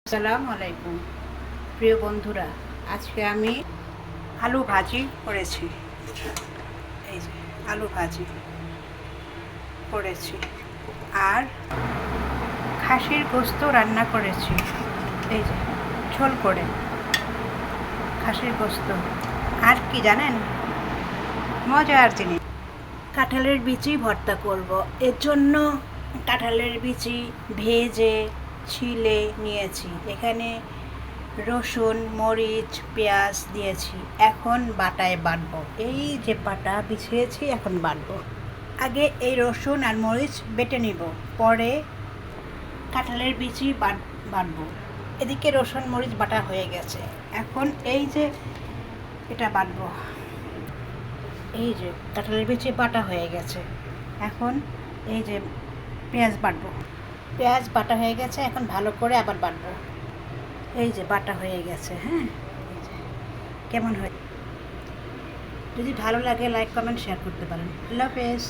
আসসালামু আলাইকুম প্রিয় বন্ধুরা, আজকে আমি আলু ভাজি করেছি। এই যে আলু ভাজি করেছি আর খাসির গোস্ত রান্না করেছি। এই যে ঝোল করে খাসির গোস্ত। আর কি জানেন, মজার জিনিস, কাঁঠালের বিচি ভর্তা করব। এর জন্য কাঁঠালের বিচি ভেজে ছিলে নিয়েছি। এখানে রসুন, মরিচ, পেঁয়াজ দিয়েছি। এখন বাটায় বাটবো। এই যে বাটা বিছিয়েছি, এখন বাটবো। আগে এই রসুন আর মরিচ বেটে নিব, পরে কাঁঠালের বিচি বাটবো। এদিকে রসুন মরিচ বাটা হয়ে গেছে। এখন এই যে এটা বাটবো। এই যে কাঁঠালের বিচি বাটা হয়ে গেছে। এখন এই যে পেঁয়াজ বাটবো। পেঁয়াজ বাটা হয়ে গেছে, এখন ভালো করে আবার বাটবো। এই যে বাটা হয়ে গেছে। হ্যাঁ, কেমন হয়? যদি ভালো লাগে লাইক, কমেন্ট, শেয়ার করতে পারেন। আল্লাহ হাফেজ।